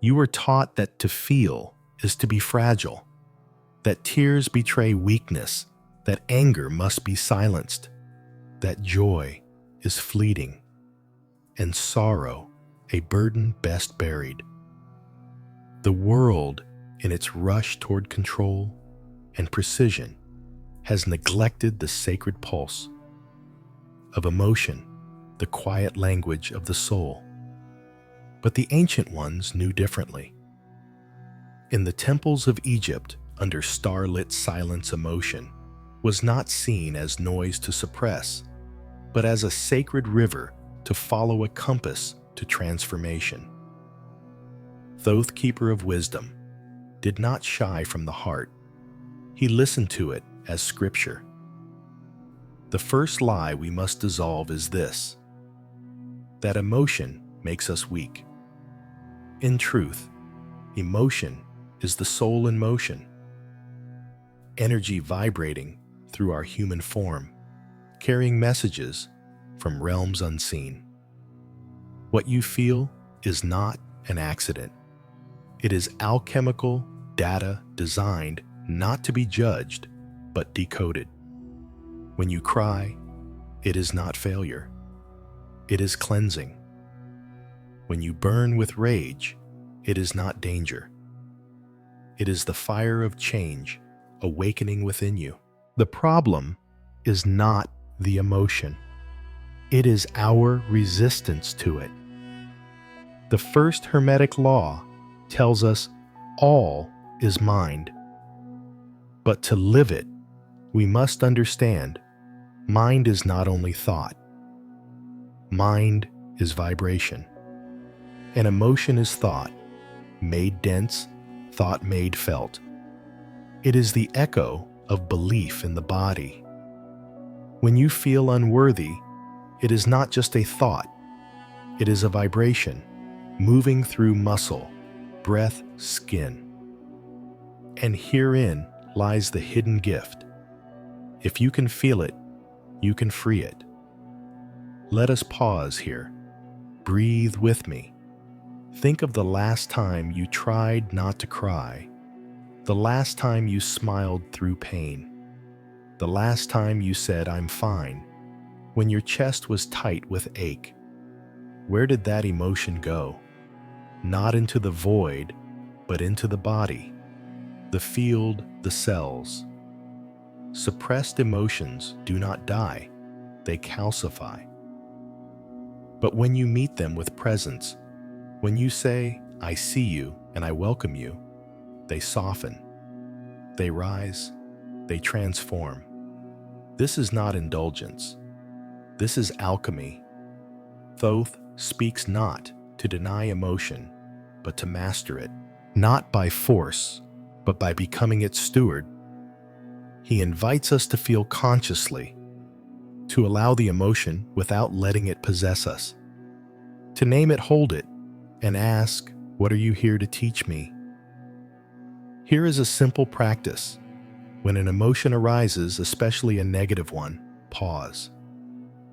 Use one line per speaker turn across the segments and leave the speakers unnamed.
You were taught that to feel is to be fragile, that tears betray weakness, that anger must be silenced, that joy is fleeting, and sorrow a burden best buried. The world, in its rush toward control and precision, has neglected the sacred pulse of emotion, the quiet language of the soul. But the ancient ones knew differently. In the temples of Egypt, under starlit silence, emotion was not seen as noise to suppress, but as a sacred river to follow, a compass to transformation. Thoth, keeper of wisdom, did not shy from the heart. He listened to it as scripture. The first lie we must dissolve is this: that emotion makes us weak. In truth, emotion is the soul in motion, energy vibrating through our human form, carrying messages from realms unseen. What you feel is not an accident. It is alchemical data designed not to be judged, but decoded. When you cry, it is not failure. It is cleansing. When you burn with rage, it is not danger. It is the fire of change awakening within you. The problem is not the emotion. It is our resistance to it. The first Hermetic Law tells us all is mind. But to live it, we must understand mind is not only thought. Mind is vibration. And emotion is thought, made dense, thought made felt. It is the echo of belief in the body. When you feel unworthy, it is not just a thought. It is a vibration moving through muscle, breath, skin. And herein lies the hidden gift. If you can feel it, you can free it. Let us pause here. Breathe with me. Think of the last time you tried not to cry, the last time you smiled through pain, the last time you said, "I'm fine," when your chest was tight with ache. Where did that emotion go? Not into the void, but into the body, the field, the cells. Suppressed emotions do not die, they calcify. But when you meet them with presence, when you say, "I see you and I welcome you," they soften, they rise, they transform. This is not indulgence. This is alchemy. Thoth speaks not to deny emotion, but to master it, not by force, but by becoming its steward. He invites us to feel consciously, to allow the emotion without letting it possess us, to name it, hold it, and ask, "What are you here to teach me?" Here is a simple practice. When an emotion arises, especially a negative one, pause.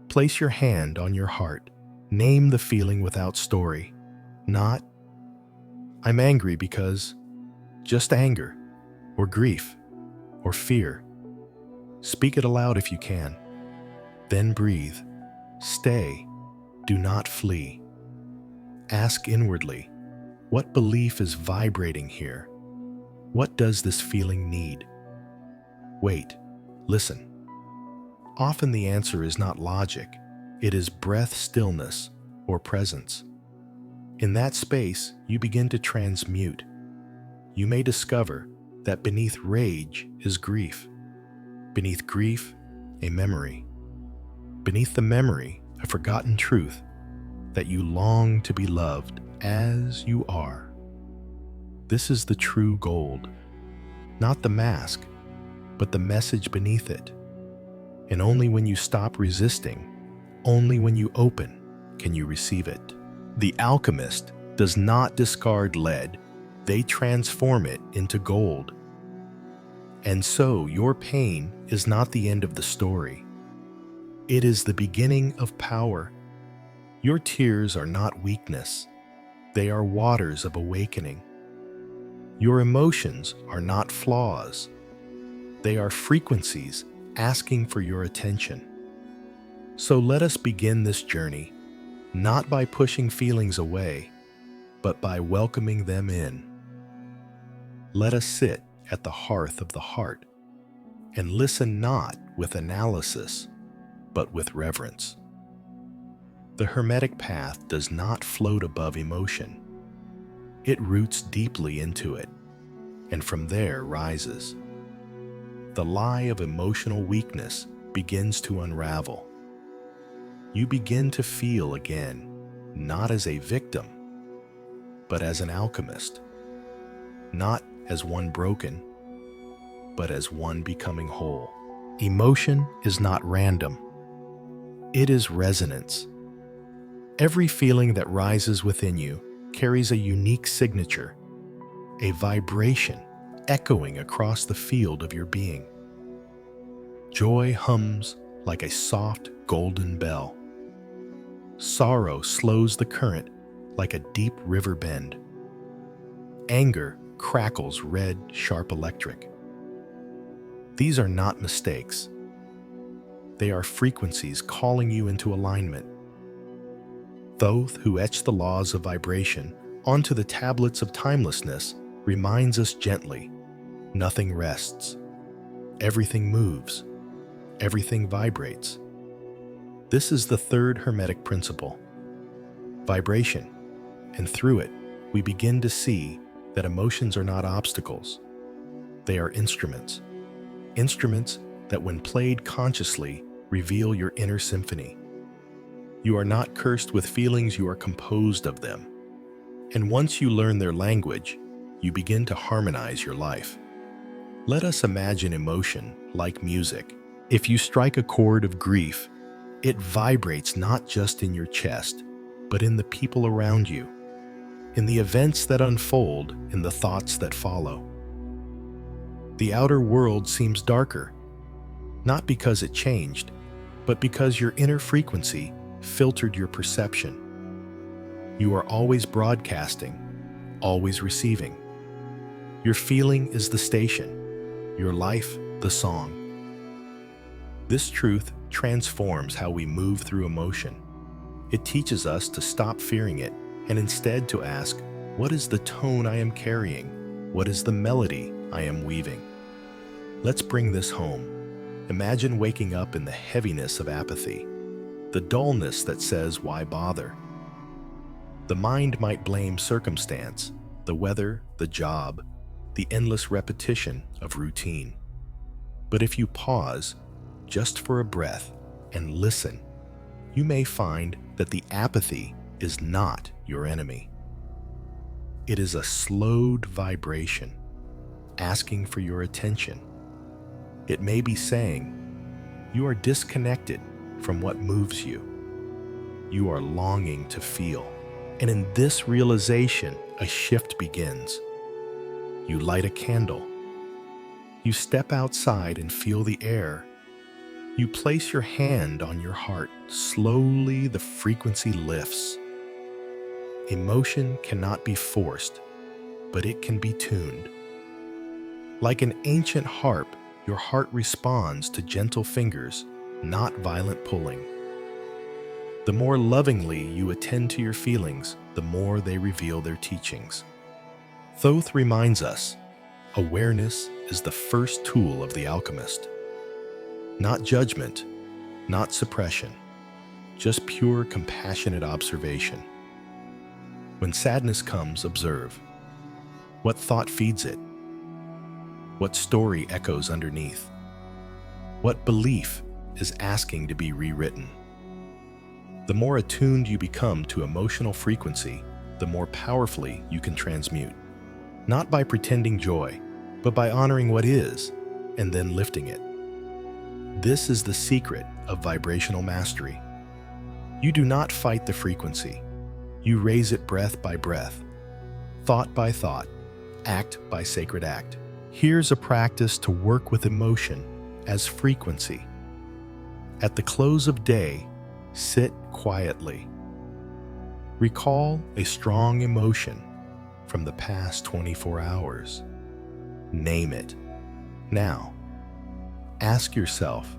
Place your hand on your heart. Name the feeling without story. Not, "I'm angry because," just anger, or grief, or fear. Speak it aloud if you can. Then breathe. Stay. Do not flee. Ask inwardly, what belief is vibrating here? What does this feeling need? Wait. Listen. Often the answer is not logic. It is breath, stillness, or presence. In that space, you begin to transmute. You may discover that beneath rage is grief. Beneath grief, a memory. Beneath the memory, a forgotten truth that you long to be loved as you are. This is the true gold. Not the mask, but the message beneath it. And only when you stop resisting, only when you open, can you receive it. The alchemist does not discard lead. They transform it into gold. And so your pain is not the end of the story. It is the beginning of power. Your tears are not weakness. They are waters of awakening. Your emotions are not flaws. They are frequencies asking for your attention. So let us begin this journey, not by pushing feelings away, but by welcoming them in. Let us sit at the hearth of the heart and listen not with analysis, but with reverence. The Hermetic path does not float above emotion. It roots deeply into it, and from there rises. The lie of emotional weakness begins to unravel. You begin to feel again, not as a victim, but as an alchemist. Not as one broken, but as one becoming whole. Emotion is not random. It is resonance. Every feeling that rises within you carries a unique signature, a vibration echoing across the field of your being. Joy hums like a soft golden bell. Sorrow slows the current like a deep river bend. Anger crackles red, sharp electric. These are not mistakes. They are frequencies calling you into alignment. Thoth, who etched the laws of vibration onto the tablets of timelessness, reminds us gently, nothing rests. Everything moves. Everything vibrates. This is the third Hermetic principle, vibration, and through it, we begin to see that emotions are not obstacles. They are instruments. Instruments that, when played consciously, reveal your inner symphony. You are not cursed with feelings, you are composed of them. And once you learn their language, you begin to harmonize your life. Let us imagine emotion like music. If you strike a chord of grief, it vibrates not just in your chest, but in the people around you, in the events that unfold, in the thoughts that follow. The outer world seems darker, not because it changed, but because your inner frequency filtered your perception. You are always broadcasting, always receiving. Your feeling is the station, your life the song. This truth transforms how we move through emotion. It teaches us to stop fearing it and instead to ask, what is the tone I am carrying? What is the melody I am weaving? Let's bring this home. Imagine waking up in the heaviness of apathy, the dullness that says, why bother? The mind might blame circumstance, the weather, the job, the endless repetition of routine. But if you pause, just for a breath, and listen, you may find that the apathy is not your enemy. It is a slowed vibration, asking for your attention. It may be saying, you are disconnected from what moves you. You are longing to feel. And in this realization, a shift begins. You light a candle. You step outside and feel the air. You place your hand on your heart. Slowly, the frequency lifts. Emotion cannot be forced, but it can be tuned. Like an ancient harp, your heart responds to gentle fingers, not violent pulling. The more lovingly you attend to your feelings, the more they reveal their teachings. Thoth reminds us, awareness is the first tool of the alchemist. Not judgment, not suppression, just pure compassionate observation. When sadness comes, observe. What thought feeds it? What story echoes underneath? What belief is asking to be rewritten? The more attuned you become to emotional frequency, the more powerfully you can transmute. Not by pretending joy, but by honoring what is, and then lifting it. This is the secret of vibrational mastery. You do not fight the frequency. You raise it breath by breath, thought by thought, act by sacred act. Here's a practice to work with emotion as frequency. At the close of day, sit quietly. Recall a strong emotion from the past 24 hours. Name it. Now, ask yourself,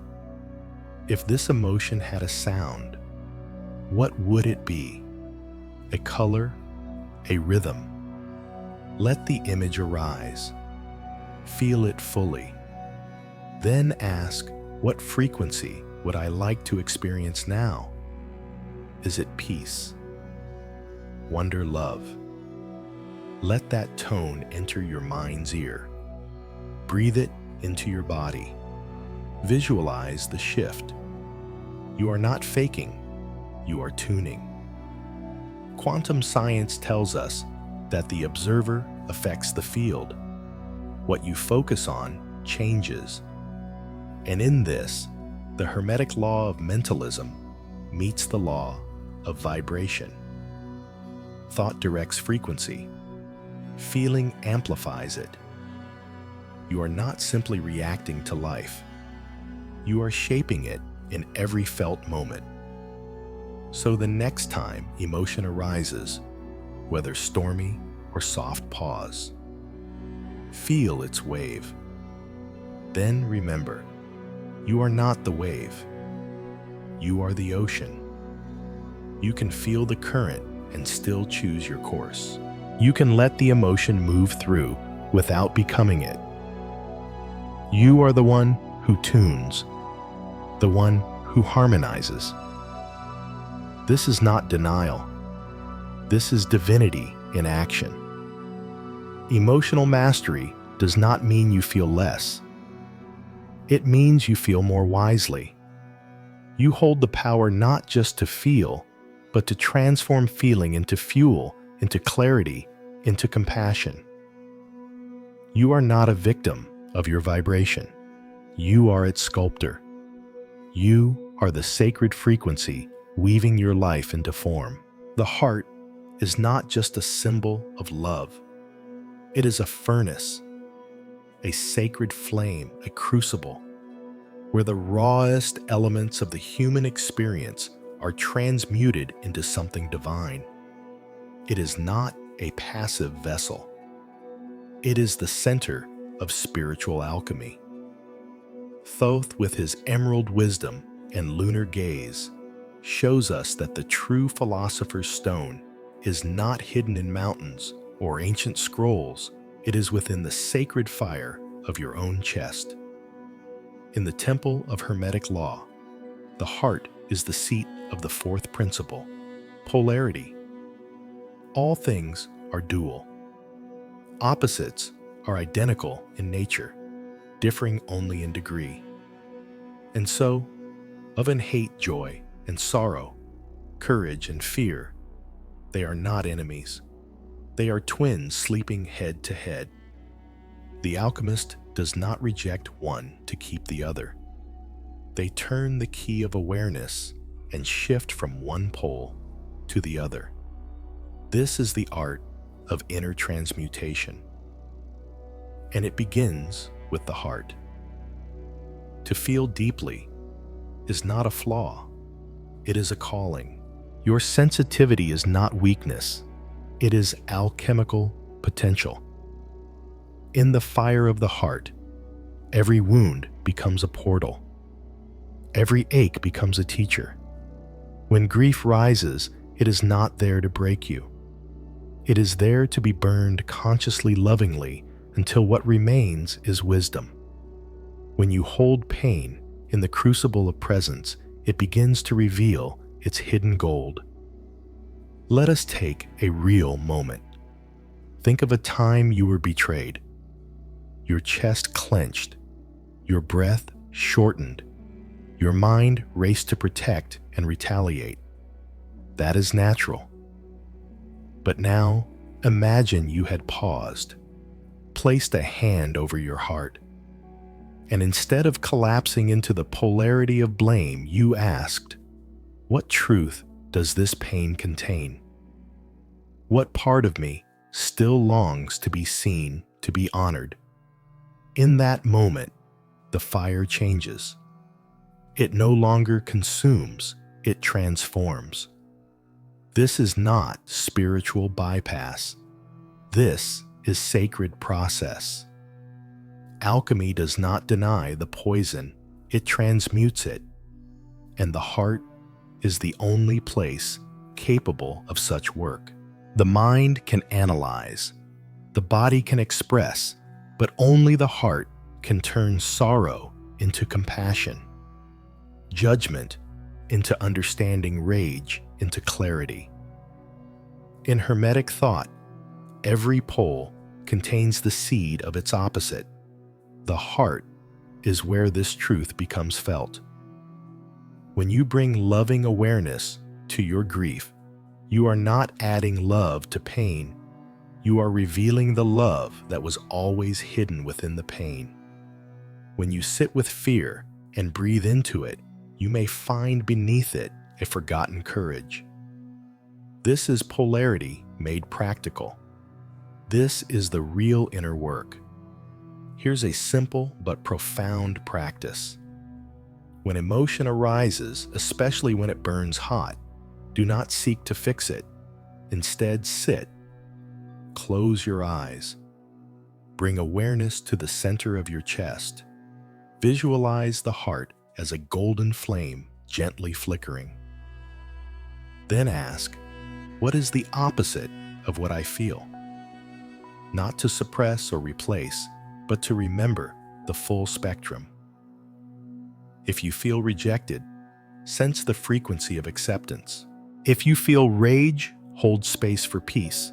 if this emotion had a sound, what would it be? A color? A rhythm? Let the image arise. Feel it fully. Then ask, what frequency would I like to experience now? Is it peace? Wonder, love? Let that tone enter your mind's ear. Breathe it into your body. Visualize the shift. You are not faking, you are tuning. Quantum science tells us that the observer affects the field. What you focus on changes. And in this, the Hermetic Law of Mentalism meets the law of vibration. Thought directs frequency. Feeling amplifies it. You are not simply reacting to life. You are shaping it in every felt moment. So the next time emotion arises, whether stormy or soft pause, feel its wave. Then remember, you are not the wave. You are the ocean. You can feel the current and still choose your course. You can let the emotion move through without becoming it. You are the one who tunes, the one who harmonizes. This is not denial. This is divinity in action. Emotional mastery does not mean you feel less. It means you feel more wisely. You hold the power not just to feel, but to transform feeling into fuel, into clarity, into compassion. You are not a victim of your vibration. You are its sculptor. You are the sacred frequency weaving your life into form. The heart is not just a symbol of love. It is a furnace, a sacred flame, a crucible, where the rawest elements of the human experience are transmuted into something divine. It is not a passive vessel. It is the center of spiritual alchemy. Thoth, with his emerald wisdom and lunar gaze, shows us that the true philosopher's stone is not hidden in mountains or ancient scrolls. It is within the sacred fire of your own chest. In the temple of Hermetic Law, the heart is the seat of the fourth principle, polarity. All things are dual. Opposites are identical in nature, differing only in degree. And so, love and hate, joy and sorrow, courage and fear, they are not enemies. They are twins sleeping head to head. The alchemist does not reject one to keep the other. They turn the key of awareness and shift from one pole to the other. This is the art of inner transmutation. And it begins with the heart. To feel deeply is not a flaw. It is a calling. Your sensitivity is not weakness. It is alchemical potential. In the fire of the heart, every wound becomes a portal. Every ache becomes a teacher. When grief rises, it is not there to break you. It is there to be burned consciously, lovingly, until what remains is wisdom. When you hold pain in the crucible of presence, it begins to reveal its hidden gold. Let us take a real moment. Think of a time you were betrayed. Your chest clenched, your breath shortened, your mind raced to protect and retaliate. That is natural. But now, imagine you had paused, placed a hand over your heart, and instead of collapsing into the polarity of blame, you asked, what truth does this pain contain? What part of me still longs to be seen, to be honored? In that moment, the fire changes. It no longer consumes, it transforms. This is not spiritual bypass. This is sacred process. Alchemy does not deny the poison, it transmutes it. And the heart is the only place capable of such work. The mind can analyze, the body can express, but only the heart can turn sorrow into compassion, judgment into understanding, rage into clarity. In Hermetic thought, every pole contains the seed of its opposite. The heart is where this truth becomes felt. When you bring loving awareness to your grief, you are not adding love to pain. You are revealing the love that was always hidden within the pain. When you sit with fear and breathe into it, you may find beneath it a forgotten courage. This is polarity made practical. This is the real inner work. Here's a simple but profound practice. When emotion arises, especially when it burns hot, do not seek to fix it. Instead, sit. Close your eyes. Bring awareness to the center of your chest. Visualize the heart as a golden flame gently flickering. Then ask, what is the opposite of what I feel? Not to suppress or replace, but to remember the full spectrum. If you feel rejected, sense the frequency of acceptance. If you feel rage, hold space for peace.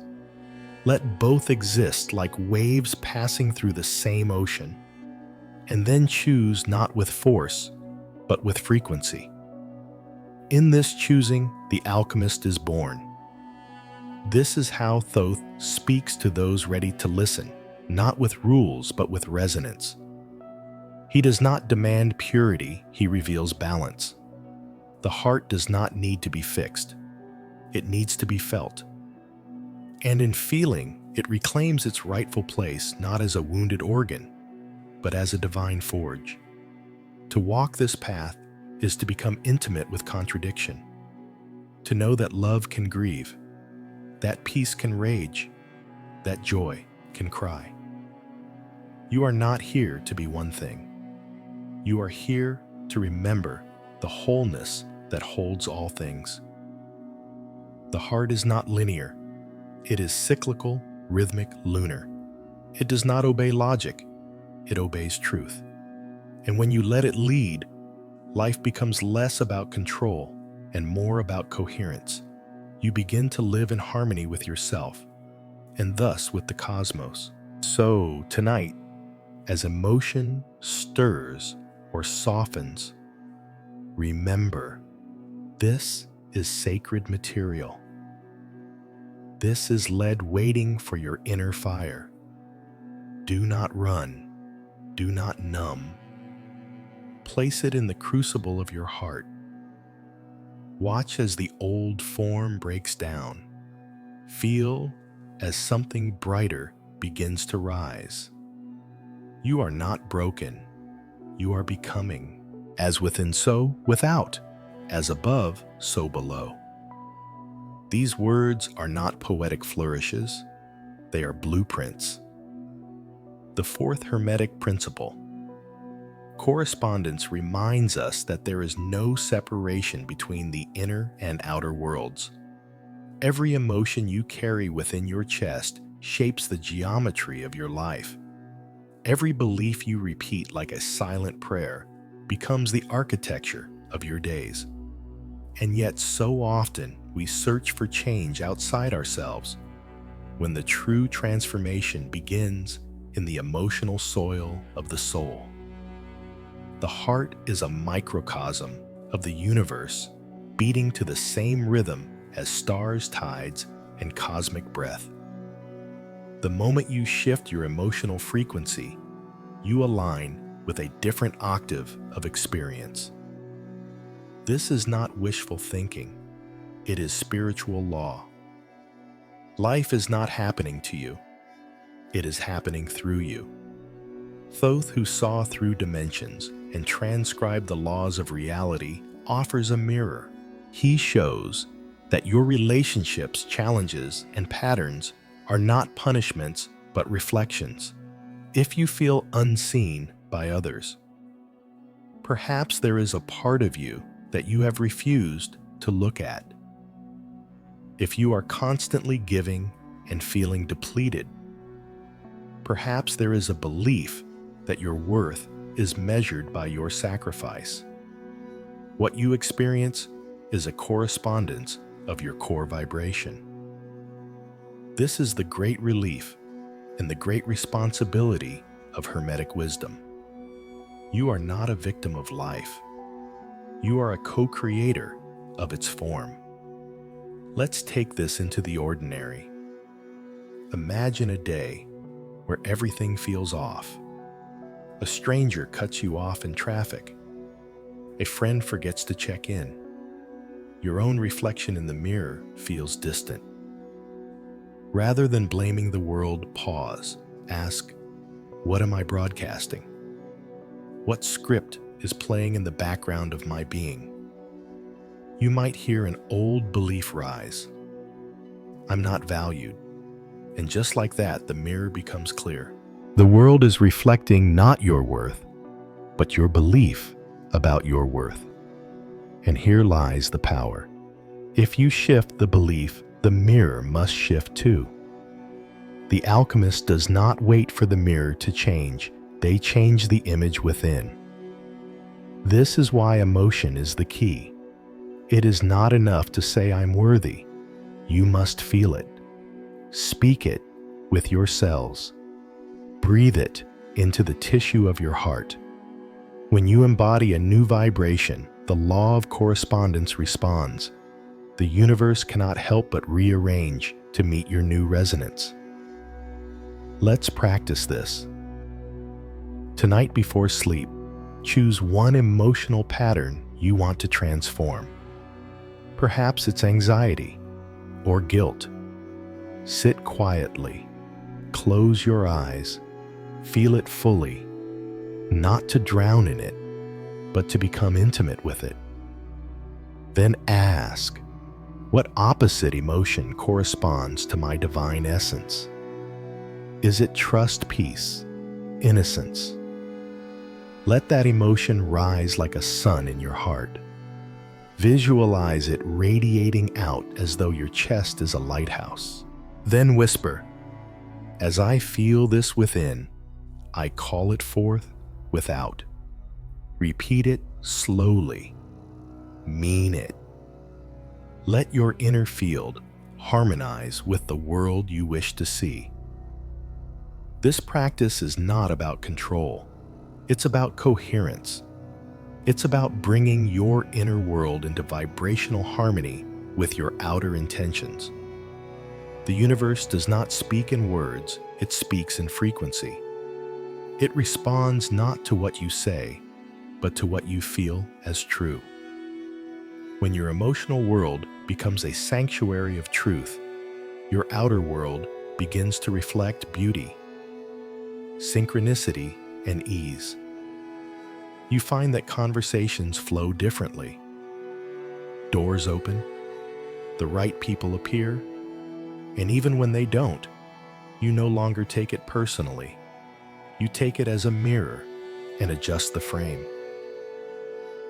Let both exist like waves passing through the same ocean. And then choose not with force, but with frequency. In this choosing, the alchemist is born. This is how Thoth speaks to those ready to listen, not with rules, but with resonance. He does not demand purity, he reveals balance. The heart does not need to be fixed. It needs to be felt. And in feeling, it reclaims its rightful place not as a wounded organ, but as a divine forge. To walk this path is to become intimate with contradiction, to know that love can grieve, that peace can rage, that joy can cry. You are not here to be one thing. You are here to remember the wholeness that holds all things. The heart is not linear. It is cyclical, rhythmic, lunar. It does not obey logic. It obeys truth. And when you let it lead, life becomes less about control and more about coherence. You begin to live in harmony with yourself, and thus with the cosmos. So, tonight, as emotion stirs or softens, remember, this is sacred material. This is lead waiting for your inner fire. Do not run. Do not numb. Place it in the crucible of your heart. Watch as the old form breaks down. Feel as something brighter begins to rise. You are not broken. You are becoming. As within, so without. As above, so below. These words are not poetic flourishes. They are blueprints. The fourth Hermetic principle. Correspondence reminds us that there is no separation between the inner and outer worlds. Every emotion you carry within your chest shapes the geometry of your life. Every belief you repeat like a silent prayer becomes the architecture of your days. And yet so often we search for change outside ourselves, when the true transformation begins in the emotional soil of the soul. The heart is a microcosm of the universe, beating to the same rhythm as stars, tides, and cosmic breath. The moment you shift your emotional frequency, you align with a different octave of experience. This is not wishful thinking. It is spiritual law. Life is not happening to you. It is happening through you. Thoth, who saw through dimensions and transcribed the laws of reality, offers a mirror. He shows that your relationships, challenges, and patterns are not punishments but reflections. If you feel unseen by others, perhaps there is a part of you that you have refused to look at. If you are constantly giving and feeling depleted, perhaps there is a belief that your worth is measured by your sacrifice. What you experience is a correspondence of your core vibration. This is the great relief and the great responsibility of Hermetic wisdom. You are not a victim of life. You are a co-creator of its form. Let's take this into the ordinary. Imagine a day where everything feels off. A stranger cuts you off in traffic. A friend forgets to check in. Your own reflection in the mirror feels distant. Rather than blaming the world, pause. Ask, what am I broadcasting? What script is playing in the background of my being? You might hear an old belief rise. I'm not valued. And just like that, the mirror becomes clear. The world is reflecting not your worth, but your belief about your worth. And here lies the power. If you shift the belief, the mirror must shift too. The alchemist does not wait for the mirror to change. They change the image within. This is why emotion is the key. It is not enough to say I'm worthy. You must feel it. Speak it with your cells. Breathe it into the tissue of your heart. When you embody a new vibration, the law of correspondence responds. The universe cannot help but rearrange to meet your new resonance. Let's practice this. Tonight before sleep, choose one emotional pattern you want to transform. Perhaps it's anxiety or guilt. Sit quietly, close your eyes, feel it fully, not to drown in it, but to become intimate with it. Then ask, what opposite emotion corresponds to my divine essence? Is it trust, peace, innocence? Let that emotion rise like a sun in your heart. Visualize it radiating out as though your chest is a lighthouse. Then whisper, as I feel this within, I call it forth without. Repeat it slowly. Mean it. Let your inner field harmonize with the world you wish to see. This practice is not about control. It's about coherence. It's about bringing your inner world into vibrational harmony with your outer intentions. The universe does not speak in words, it speaks in frequency. It responds not to what you say, but to what you feel as true. When your emotional world becomes a sanctuary of truth, your outer world begins to reflect beauty, synchronicity, and ease. You find that conversations flow differently. Doors open, the right people appear, and even when they don't, you no longer take it personally. You take it as a mirror and adjust the frame.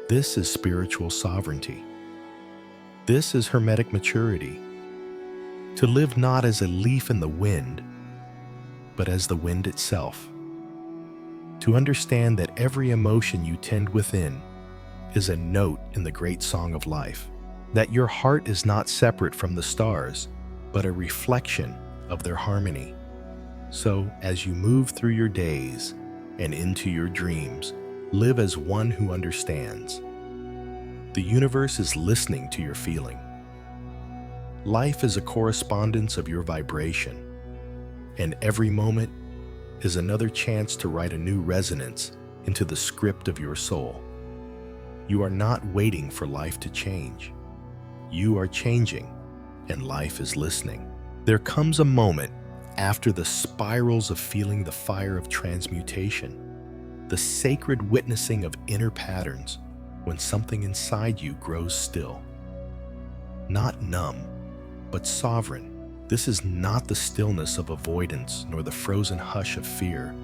This is spiritual sovereignty. This is Hermetic maturity. To live not as a leaf in the wind, but as the wind itself. To understand that every emotion you tend within is a note in the great song of life. That your heart is not separate from the stars, but a reflection of their harmony. So, as you move through your days and into your dreams, live as one who understands. The universe is listening to your feeling. Life is a correspondence of your vibration, and every moment is another chance to write a new resonance into the script of your soul. You are not waiting for life to change. You are changing, and life is listening. There comes a moment after the spirals of feeling the fire of transmutation, the sacred witnessing of inner patterns, when something inside you grows still. not numb, but sovereign. This is not the stillness of avoidance nor the frozen hush of fear.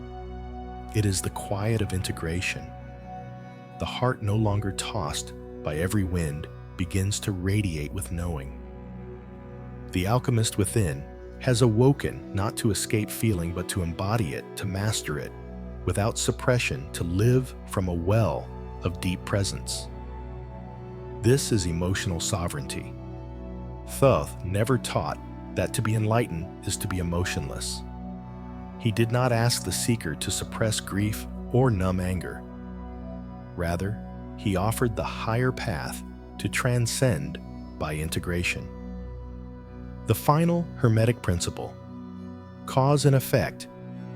It is the quiet of integration. The heart, no longer tossed by every wind, begins to radiate with knowing. The alchemist within has awoken not to escape feeling but to embody it, to master it, without suppression, to live from a well of deep presence. This is emotional sovereignty. Thoth never taught that to be enlightened is to be emotionless. He did not ask the seeker to suppress grief or numb anger. Rather, he offered the higher path to transcend by integration. The final Hermetic principle, cause and effect,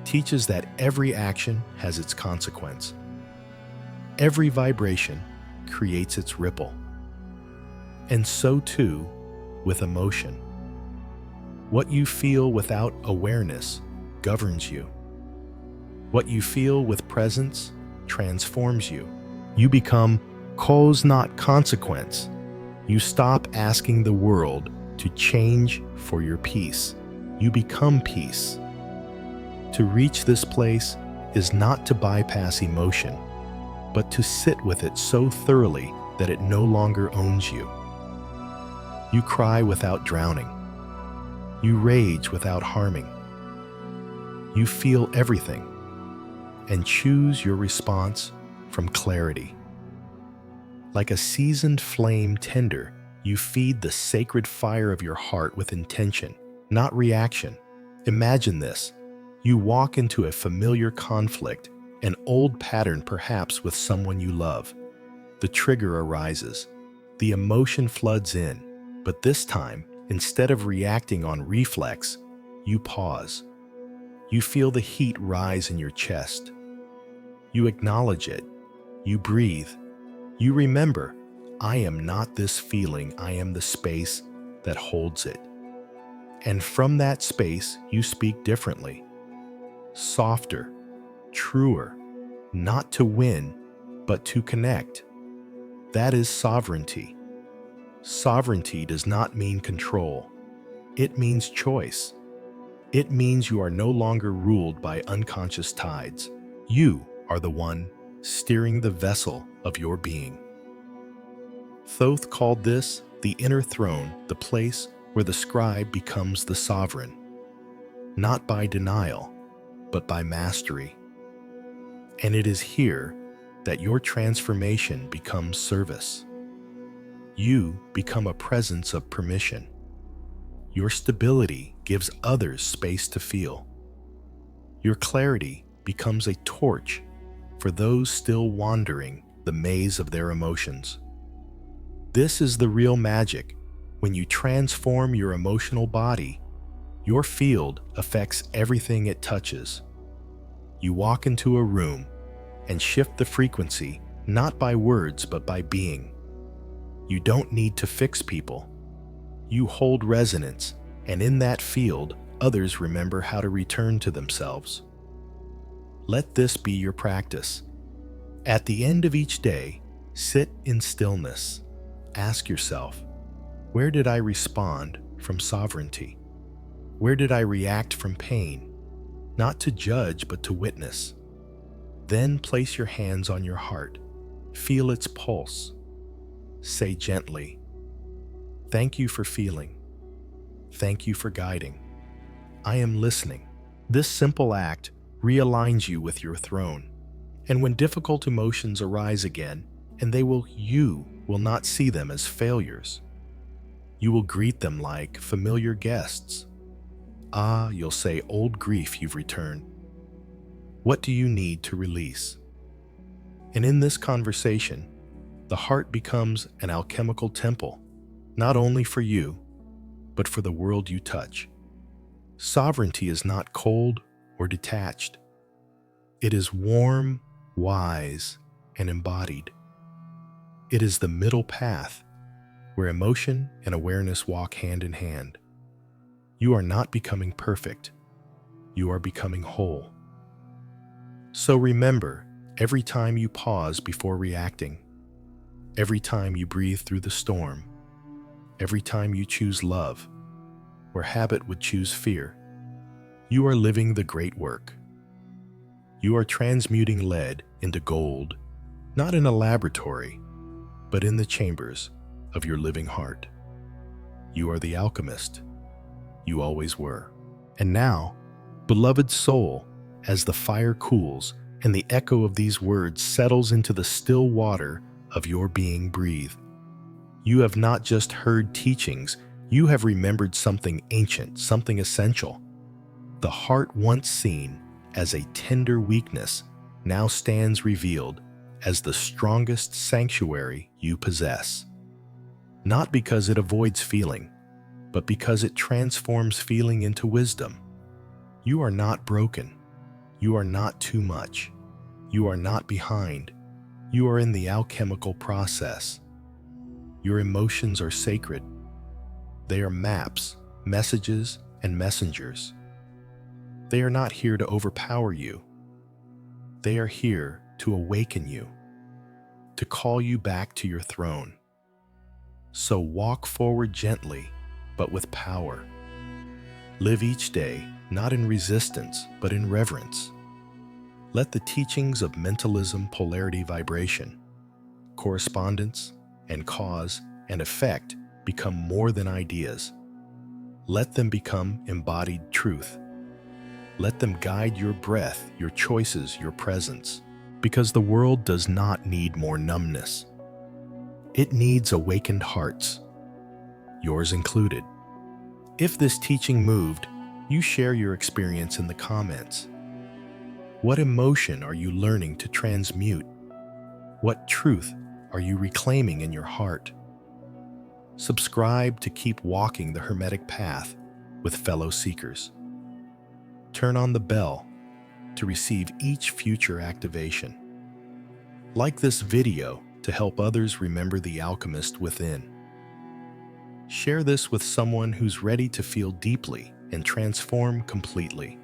teaches that every action has its consequence. Every vibration creates its ripple. And so too with emotion. What you feel without awareness governs you. What you feel with presence transforms you. You become cause, not consequence. You stop asking the world to change for your peace. You become peace. To reach this place is not to bypass emotion, but to sit with it so thoroughly that it no longer owns you. You cry without drowning. You rage without harming. You feel everything and choose your response from clarity. Like a seasoned flame tender, you feed the sacred fire of your heart with intention, not reaction. Imagine this. You walk into a familiar conflict, an old pattern perhaps with someone you love. The trigger arises. The emotion floods in. But this time, instead of reacting on reflex, you pause. You feel the heat rise in your chest. You acknowledge it. You breathe. You remember, I am not this feeling, I am the space that holds it. And from that space, you speak differently. Softer, truer, not to win, but to connect. That is sovereignty. Sovereignty does not mean control. It means choice. It means you are no longer ruled by unconscious tides. You are the one steering the vessel of your being. Thoth called this the inner throne, the place where the scribe becomes the sovereign, not by denial, but by mastery. And it is here that your transformation becomes service. You become a presence of permission. Your stability gives others space to feel. Your clarity becomes a torch for those still wandering the maze of their emotions. This is the real magic. When you transform your emotional body, your field affects everything it touches. You walk into a room and shift the frequency, not by words, but by being. You don't need to fix people. You hold resonance, and in that field, others remember how to return to themselves. Let this be your practice. At the end of each day, sit in stillness. Ask yourself, where did I respond from sovereignty? Where did I react from pain? Not to judge, but to witness. Then place your hands on your heart. Feel its pulse. Say gently, thank you for feeling. Thank you for guiding. I am listening. This simple act realigns you with your throne. And when difficult emotions arise again, and you will not see them as failures. You will greet them like familiar guests. Ah, you'll say, old grief, you've returned. What do you need to release? And in this conversation, the heart becomes an alchemical temple, not only for you, but for the world you touch. Sovereignty is not cold or detached. It is warm, wise, and embodied. It is the middle path where emotion and awareness walk hand in hand. You are not becoming perfect. You are becoming whole. So remember, every time you pause before reacting, every time you breathe through the storm, every time you choose love, where habit would choose fear, you are living the great work. You are transmuting lead into gold, not in a laboratory, but in the chambers of your living heart. You are the alchemist. You always were. And now, beloved soul, as the fire cools and the echo of these words settles into the still water of your being, breathe. You have not just heard teachings, you have remembered something ancient, something essential. The heart once seen as a tender weakness now stands revealed as the strongest sanctuary you possess. Not because it avoids feeling, but because it transforms feeling into wisdom. You are not broken. You are not too much. You are not behind. You are in the alchemical process. Your emotions are sacred. They are maps, messages, and messengers. They are not here to overpower you. They are here to awaken you, to call you back to your throne. So walk forward gently, but with power. Live each day, not in resistance, but in reverence. Let the teachings of mentalism, polarity, vibration, correspondence, and cause and effect become more than ideas. Let them become embodied truth. Let them guide your breath, your choices, your presence, because the world does not need more numbness. It needs awakened hearts, yours included. If this teaching moved, you share your experience in the comments. What emotion are you learning to transmute? What truth are you reclaiming in your heart? Subscribe to keep walking the Hermetic path with fellow seekers. Turn on the bell to receive each future activation. Like this video to help others remember the alchemist within. Share this with someone who's ready to feel deeply and transform completely.